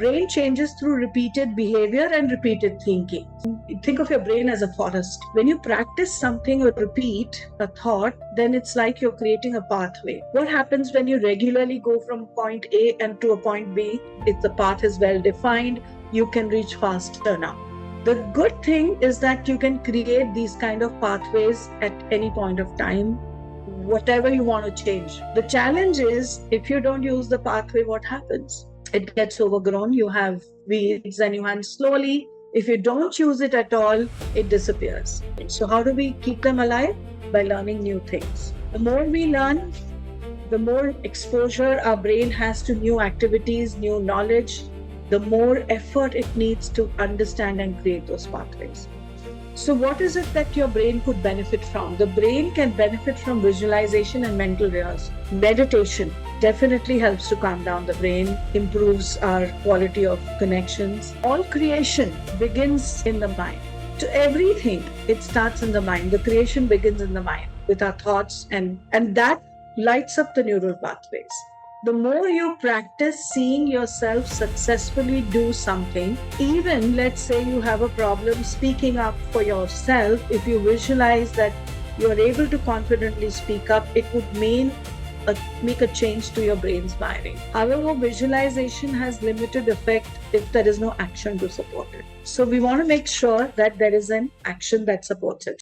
Brain changes through repeated behavior and repeated thinking. Think of your brain as a forest. When you practice something or repeat a thought, then it's like you're creating a pathway. What happens when you regularly go from point A and to a point B? If the path is well defined, you can reach faster now. The good thing is that you can create these kind of pathways at any point of time, whatever you want to change. The challenge is if you don't use the pathway, what happens? It gets overgrown, you have weeds, and slowly, if you don't use it at all, it disappears. So how do we keep them alive? By learning new things. The more we learn, the more exposure our brain has to new activities, new knowledge, the more effort it needs to understand and create those pathways. So what is it that your brain could benefit from? The brain can benefit from visualization and mental rehearsal. Meditation definitely helps to calm down the brain, improves our quality of connections. All creation begins in the mind. To everything, it starts in the mind. The creation begins in the mind with our thoughts, and that lights up the neural pathways. The more you practice seeing yourself successfully do something, even let's say you have a problem speaking up for yourself, if you visualize that you are able to confidently speak up, it would make a change to your brain's wiring. However, visualization has limited effect if there is no action to support it. So we want to make sure that there is an action that supports it.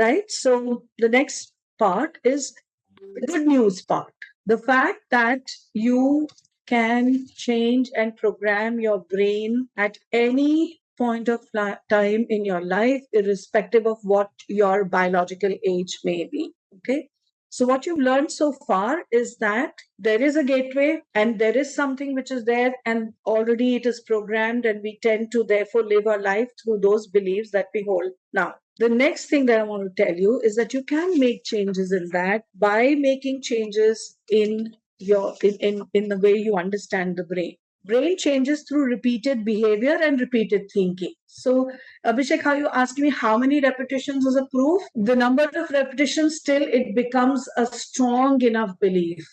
Right? So the next part is the good news part. The fact that you can change and program your brain at any point of time in your life, irrespective of what your biological age may be. Okay. So what you've learned so far is that there is a gateway and there is something which is there and already it is programmed, and we tend to therefore live our life through those beliefs that we hold. Now, the next thing that I want to tell you is that you can make changes in that by making changes in the way you understand the brain. Brain changes through repeated behavior and repeated thinking. So, Abhishek, how you asked me how many repetitions is a proof? The number of repetitions till it becomes a strong enough belief.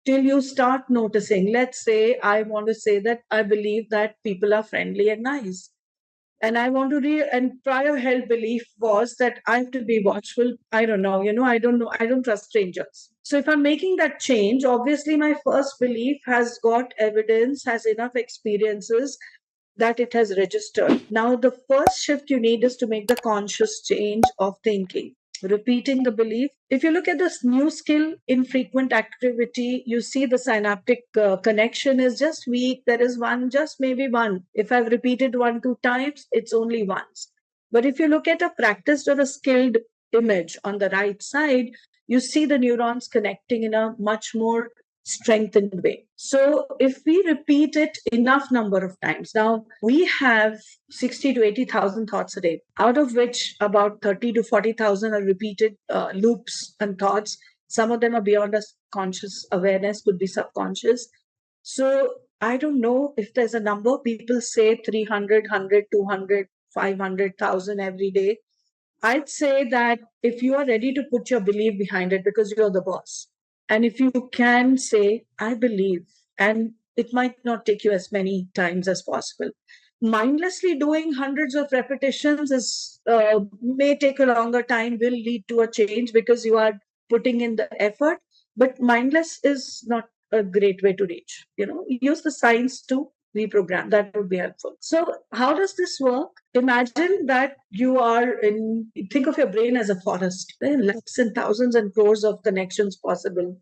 Till you start noticing, let's say I want to say that I believe that people are friendly and nice. And I want to and prior held belief was that I have to be watchful. I don't know, I don't know, I don't trust strangers. So if I'm making that change, obviously my first belief has got evidence, has enough experiences that it has registered. Now, the first shift you need is to make the conscious change of thinking, repeating the belief. If you look at this new skill in frequent activity, you see the synaptic connection is just weak. There is one, just maybe one. If I've repeated one, two times, it's only once. But if you look at a practiced or a skilled image on the right side, you see the neurons connecting in a much more strengthened way. So if we repeat it enough number of times, now we have 60 to 80,000 thoughts a day, out of which about 30 to 40,000 are repeated loops and thoughts. Some of them are beyond us conscious awareness, could be subconscious. So I don't know if there's a number. People say 300, 100, 200, 500,000 every day. I'd say that if you are ready to put your belief behind it because you're the boss, and if you can say, I believe, and it might not take you as many times as possible. Mindlessly doing hundreds of repetitions may take a longer time, will lead to a change because you are putting in the effort. But mindless is not a great way to reach. Use the science to reprogram. That would be helpful. So, how does this work? Imagine that think of your brain as a forest. There are lakhs and thousands and crores of connections possible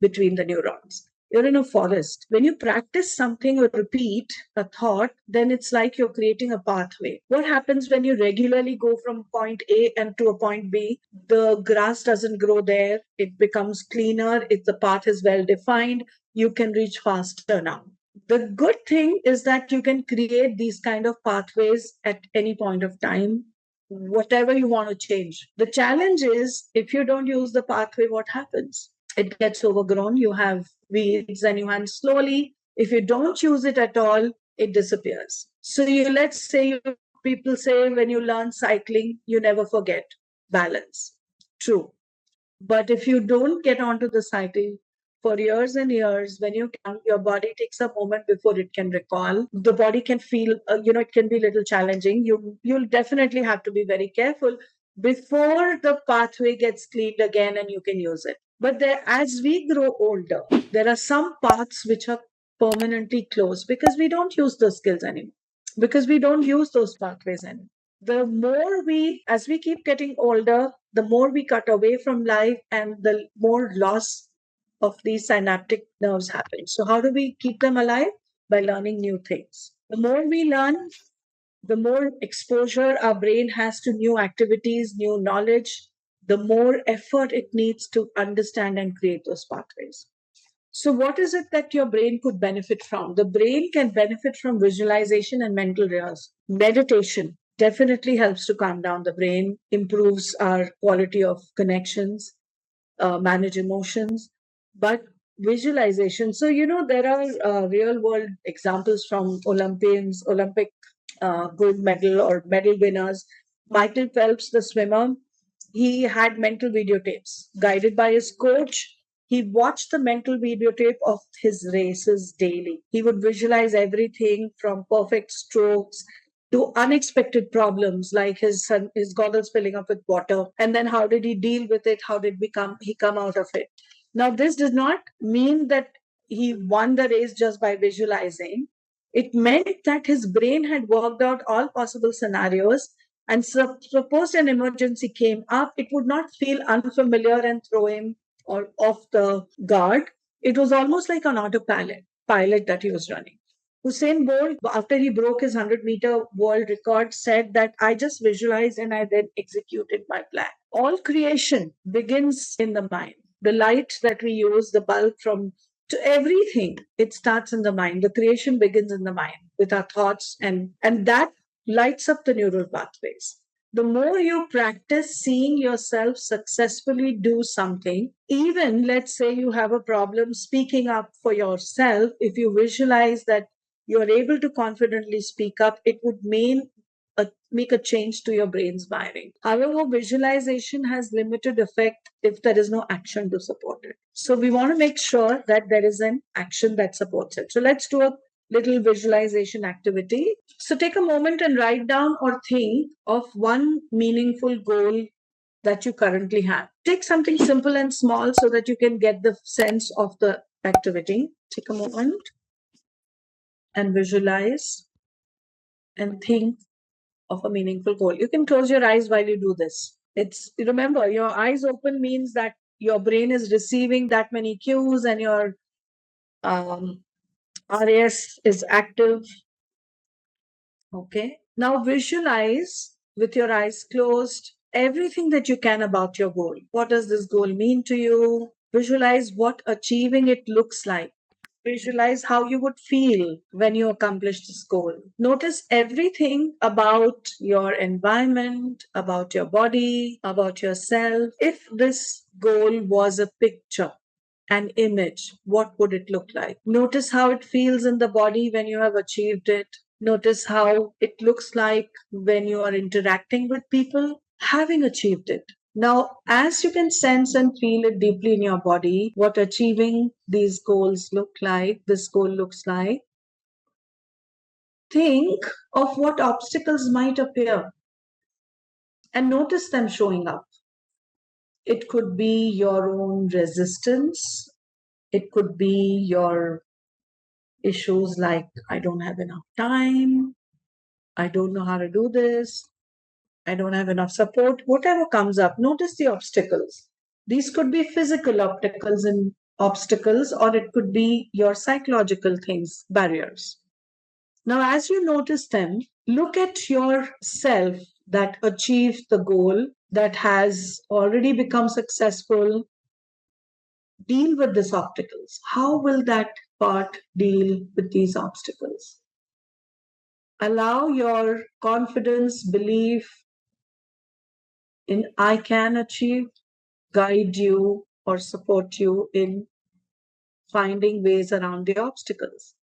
between the neurons. You're in a forest. When you practice something or repeat a thought, then it's like you're creating a pathway. What happens when you regularly go from point A and to a point B? The grass doesn't grow there. It becomes cleaner. If the path is well defined, you can reach faster now. The good thing is that you can create these kind of pathways at any point of time, whatever you want to change. The challenge is if you don't use the pathway, what happens? It gets overgrown, you have weeds, and slowly, if you don't use it at all, it disappears. So let's say people say when you learn cycling, you never forget balance. True. But if you don't get onto the cycle for years and years, when you come, your body takes a moment before it can recall. The body can feel, it can be a little challenging. You'll definitely have to be very careful before the pathway gets cleaned again and you can use it. But as we grow older, there are some paths which are permanently closed because we don't use those skills anymore, because we don't use those pathways anymore. The more as we keep getting older, the more we cut away from life and the more loss of these synaptic nerves happen. So, how do we keep them alive? By learning new things. The more we learn, the more exposure our brain has to new activities, new knowledge, the more effort it needs to understand and create those pathways. So, what is it that your brain could benefit from? The brain can benefit from visualization and mental rehearsal. Meditation definitely helps to calm down the brain, improves our quality of connections, manage emotions, but visualization. So, there are real world examples from Olympic gold medal or medal winners. Michael Phelps, the swimmer, he had mental videotapes guided by his coach. He watched the mental videotape of his races daily. He would visualize everything from perfect strokes to unexpected problems like his goggles filling up with water, and then how did he deal with it, how did he come out of it. Now this does not mean that he won the race just by visualizing. It meant that his brain had worked out all possible scenarios, and suppose an emergency came up, it would not feel unfamiliar and throw him or off the guard. It was almost like an autopilot that he was running. Hussein Bolt, after he broke his 100-meter world record, said that I just visualized and I then executed my plan. All creation begins in the mind. The light that we use, the bulb from to everything, it starts in the mind. The creation begins in the mind with our thoughts, and that lights up the neural pathways. The more you practice seeing yourself successfully do something, even let's say you have a problem speaking up for yourself, if you visualize that you're able to confidently speak up, it would make a change to your brain's wiring. However, visualization has limited effect if there is no action to support it. So we want to make sure that there is an action that supports it. So let's do a little visualization activity. So take a moment and write down or think of one meaningful goal that you currently have. Take something simple and small so that you can get the sense of the activity. Take a moment and visualize and think of a meaningful goal. You can close your eyes while you do this. Remember, your eyes open means that your brain is receiving that many cues and your RAS is active. Okay. Now visualize with your eyes closed everything that you can about your goal. What does this goal mean to you? Visualize what achieving it looks like. Visualize how you would feel when you accomplish this goal. Notice everything about your environment, about your body, about yourself. If this goal was a picture, an image, what would it look like? Notice how it feels in the body when you have achieved it. Notice how it looks like when you are interacting with people, having achieved it. Now, as you can sense and feel it deeply in your body, what achieving these goals look like, this goal looks like, think of what obstacles might appear and notice them showing up. It could be your own resistance. It could be your issues like, I don't have enough time. I don't know how to do this. I don't have enough support. Whatever comes up, notice the obstacles. These could be physical obstacles, or it could be your psychological things, barriers. Now, as you notice them, look at yourself that achieved the goal, that has already become successful. Deal with these obstacles. How will that part deal with these obstacles. Allow your confidence, belief in I can achieve, guide you or support you in finding ways around the obstacles.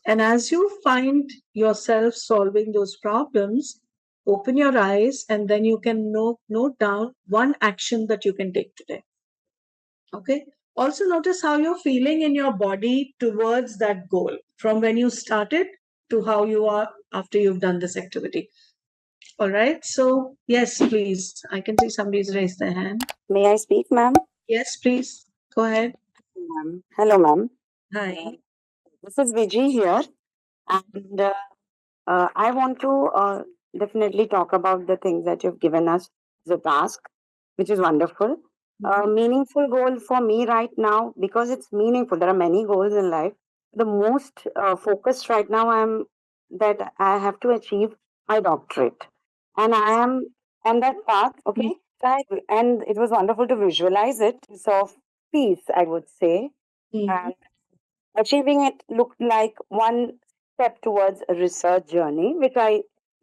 And as you find yourself solving those problems, open your eyes and then you can note down one action that you can take today. Okay. Also, notice how you're feeling in your body towards that goal from when you started to how you are after you've done this activity. All right. So, yes, please. I can see somebody's raised their hand. May I speak, ma'am? Yes, please. Go ahead. Ma'am. Hello, ma'am. Hi. This is Vijay here, and I want to definitely talk about the things that you've given us as a task, which is wonderful. Meaningful goal for me right now, because it's meaningful. There are many goals in life. The most focused right now I'm that I have to achieve my doctorate, and I am on that path. Okay, and it was wonderful to visualize it. So peace, I would say, Mhm. and achieving it looked like one step towards a research journey,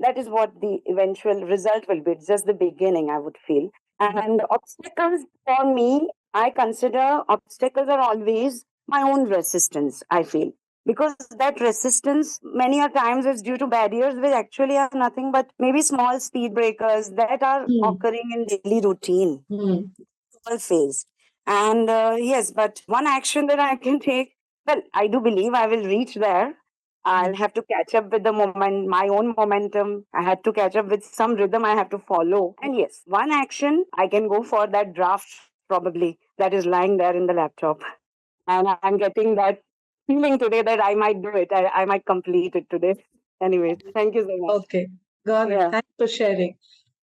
that is what the eventual result will be. It's just the beginning, I would feel. And obstacles for me, I consider obstacles are always my own resistance, I feel. Because that resistance many a times is due to barriers which actually are nothing but maybe small speed breakers that are Hmm. occurring in daily routine Hmm. phase. And yes, but one action that I can take, well, I do believe I will reach there. I'll have to catch up with the moment, my own momentum. I had to catch up with some rhythm I have to follow. And yes, one action I can go for that draft probably that is lying there in the laptop. And I'm getting that feeling today that I might do it. I might complete it today. Anyways, thank you so much. Okay. Got it. Yeah, Thanks for sharing.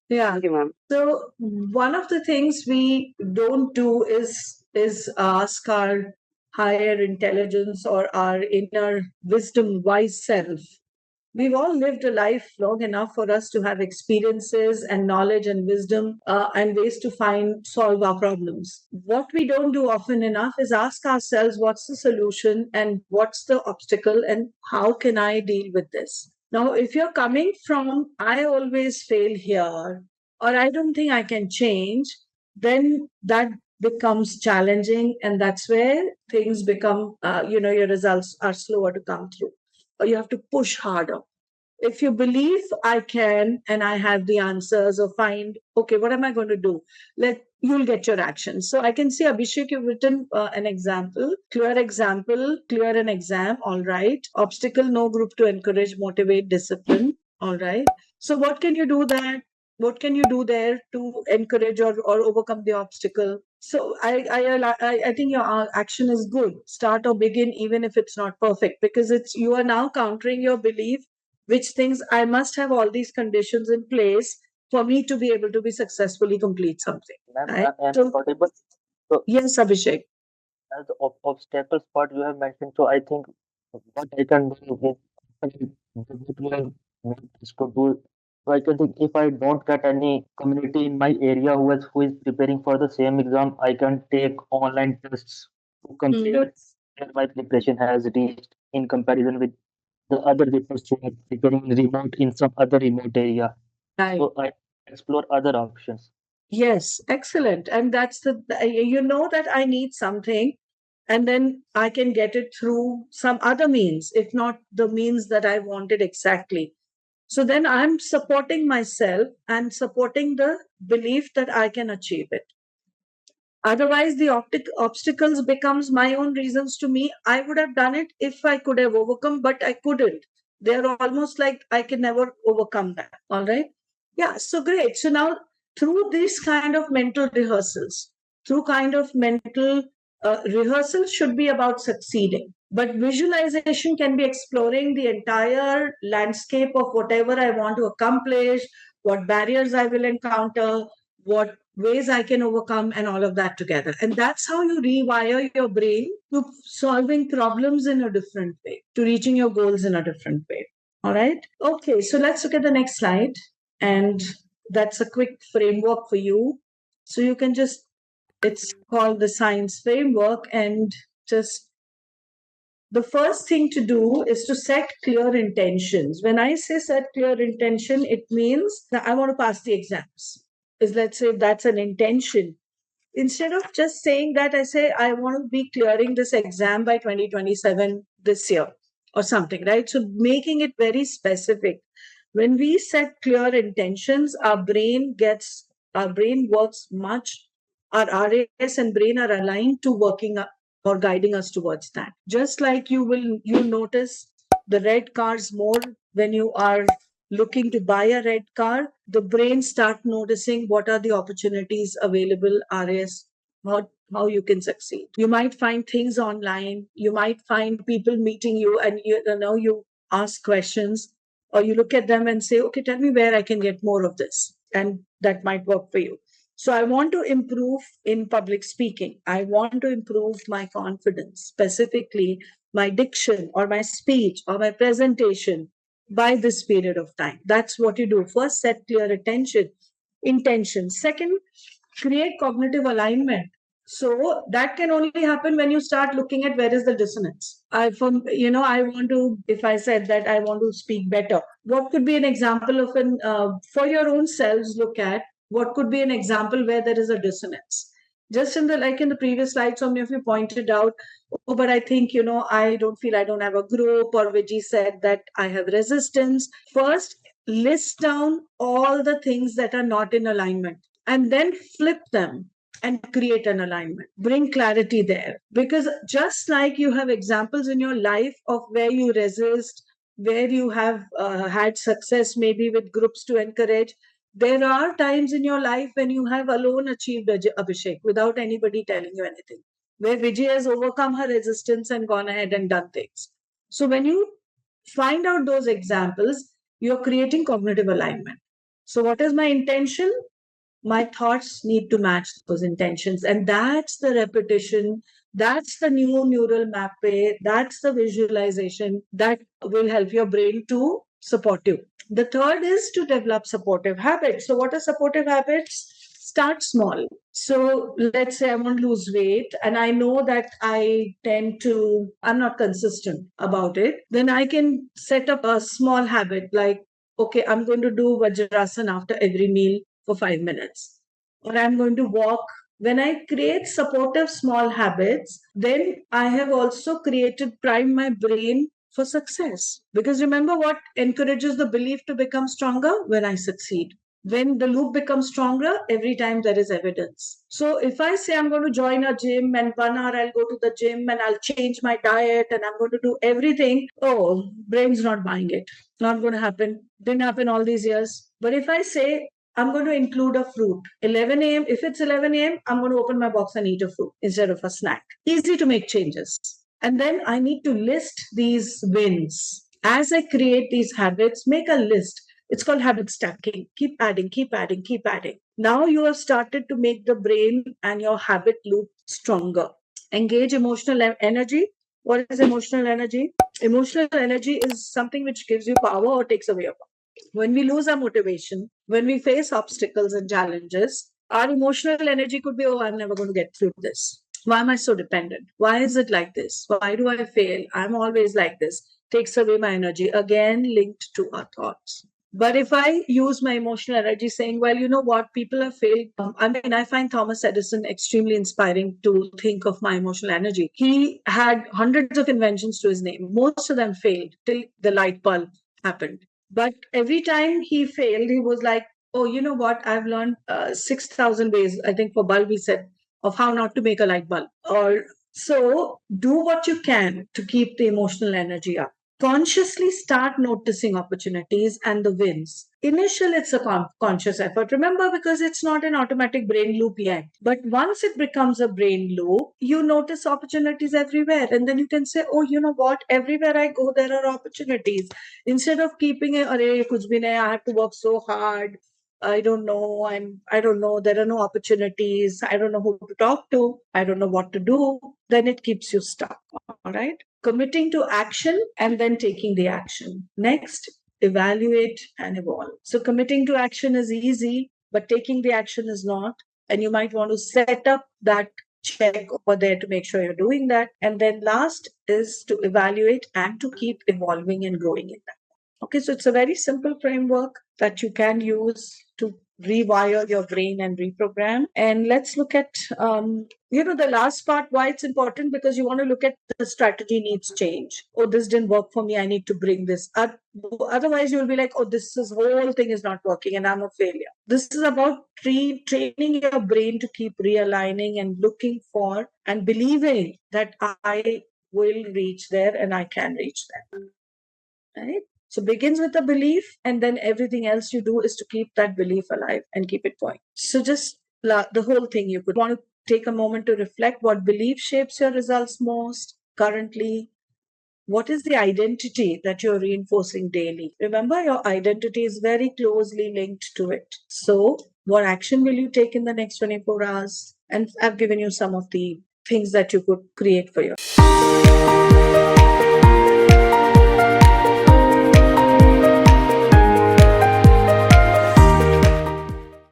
Yeah. thank you, ma'am. So one of the things we don't do is ask our higher intelligence or our inner wisdom wise self. We've all lived a life long enough for us to have experiences and knowledge and wisdom and ways to solve our problems. What we don't do often enough is ask ourselves what's the solution and what's the obstacle and how can I deal with this. Now, if you're coming from I always fail here or I don't think I can change, then that becomes challenging, and that's where things become, your results are slower to come through, or you have to push harder. If you believe I can and I have the answers, or find, okay, what am I going to do? You'll get your actions. So I can see, Abhishek, you've written an example, clear an exam. All right. Obstacle, no group to encourage, motivate, discipline. All right. So what can you do there to encourage or overcome the obstacle? So I think your action is good. Start or begin, even if it's not perfect, because it's you are now countering your belief, which things I must have all these conditions in place for me to be able to be successfully complete something. Ma'am, Right? am So I audible? So, yes, Abhishek. as the obstacles part you have mentioned, so I think what I can do is develop my methods to do. So I can think if I don't get any community in my area who is preparing for the same exam, I can take online tests to compare where my preparation has reached in comparison with the other papers who are preparing remote in some other remote area. Right. So I explore other options. Yes, excellent. And that's you know that I need something, and then I can get it through some other means, if not the means that I wanted exactly. So then I'm supporting myself and supporting the belief that I can achieve it. Otherwise, the obstacles becomes my own reasons to me. I would have done it if I could have overcome, but I couldn't. They're almost like I can never overcome that. All right. Yeah. So great. So now through this kind of mental rehearsals, through kind of mental rehearsal should be about succeeding. But visualization can be exploring the entire landscape of whatever I want to accomplish, what barriers I will encounter, what ways I can overcome, and all of that together. And that's how you rewire your brain to solving problems in a different way, to reaching your goals in a different way. All right. Okay. So let's look at the next slide. And that's a quick framework for you. So you can just, it's called the science framework, and just the first thing to do is to set clear intentions. When I say set clear intention, it means that I want to pass the exams. Is, let's say, that's an intention. Instead of just saying that, I say I want to be clearing this exam by 2027 this year or something, right? So making it very specific. When we set clear intentions, our brain works much, our RAS and brain are aligned to working or guiding us towards that. Just like you notice the red cars more when you are looking to buy a red car, the brain start noticing what are the opportunities available, RAS, how you can succeed. You might find things online, you might find people meeting you, and you ask questions, or you look at them and say, okay, tell me where I can get more of this, and that might work for you. So I want to improve in public speaking. I want to improve my confidence, specifically my diction or my speech or my presentation by this period of time. That's what you do. First, set clear intention. Second, create cognitive alignment. So that can only happen when you start looking at where is the dissonance. I want to, if I said that I want to speak better, what could be an example of for your own selves, look at what could be an example where there is a dissonance. Just in the previous slide, so many of you pointed out, oh, but I think, I don't feel I don't have a group, or Vijay said that I have resistance. First, list down all the things that are not in alignment and then flip them and create an alignment. Bring clarity there. Because just like you have examples in your life of where you resist, where you have had success, maybe with groups to encourage, there are times in your life when you have alone achieved Abhishek without anybody telling you anything, where Vijay has overcome her resistance and gone ahead and done things. So when you find out those examples, you're creating cognitive alignment. So, what is my intention? My thoughts need to match those intentions. And that's the repetition. That's the new neural mapping. That's the visualization that will help your brain to support you. The third is to develop supportive habits. So, what are supportive habits? Start small. So, let's say I want to lose weight and I know that I'm not consistent about it. Then I can set up a small habit like, okay, I'm going to do Vajrasana after every meal for 5 minutes, or I'm going to walk. When I create supportive small habits, then I have also primed my brain for success. Because remember what encourages the belief to become stronger? When I succeed. When the loop becomes stronger, every time there is evidence. So if I say I'm going to join a gym and 1 hour I'll go to the gym and I'll change my diet and I'm going to do everything, oh, brain's not buying it. Not going to happen. Didn't happen all these years. But if I say I'm going to include a fruit. 11 a.m. If it's 11 a.m., I'm going to open my box and eat a fruit instead of a snack. Easy to make changes. And then I need to list these wins. As I create these habits, make a list. It's called habit stacking. Keep adding, keep adding, keep adding. Now you have started to make the brain and your habit loop stronger. Engage emotional energy. What is emotional energy? Emotional energy is something which gives you power or takes away your power. When we lose our motivation, when we face obstacles and challenges, our emotional energy could be, oh, I'm never going to get through this. Why am I so dependent? Why is it like this? Why do I fail? I'm always like this. Takes away my energy. Again, linked to our thoughts. But if I use my emotional energy saying, well, you know what, people have failed. I find Thomas Edison extremely inspiring to think of my emotional energy. He had hundreds of inventions to his name. Most of them failed till the light bulb happened. But every time he failed, he was like, oh, you know what? I've learned 6,000 ways, I think for bulb, he said, of how not to make a light bulb. Or so do what you can to keep the emotional energy up. Consciously start noticing opportunities and the wins. Initially, it's a conscious effort. Remember, because it's not an automatic brain loop yet. But once it becomes a brain loop, you notice opportunities everywhere. And then you can say, oh, you know what? Everywhere I go, there are opportunities. Instead of keeping it, Arey, kuch bhi nahi, I have to work so hard. I don't know. I don't know. There are no opportunities. I don't know who to talk to. I don't know what to do. Then it keeps you stuck. All right. Committing to action and then taking the action. Next, evaluate and evolve. So committing to action is easy, but taking the action is not. And you might want to set up that check over there to make sure you're doing that. And then last is to evaluate and to keep evolving and growing in that. Okay, so it's a very simple framework that you can use to rewire your brain and reprogram. And let's look at, the last part, why it's important, because you want to look at the strategy needs change. Oh, this didn't work for me. I need to bring this up. Otherwise, you'll be like, oh, whole thing is not working and I'm a failure. This is about training your brain to keep realigning and looking for and believing that I will reach there and I can reach there. Right? So begins with a belief, and then everything else you do is to keep that belief alive and keep it going. So just the whole thing, you could want to take a moment to reflect what belief shapes your results most currently. What is the identity that you're reinforcing daily? Remember, your identity is very closely linked to it. So, what action will you take in the next 24 hours? And I've given you some of the things that you could create for yourself.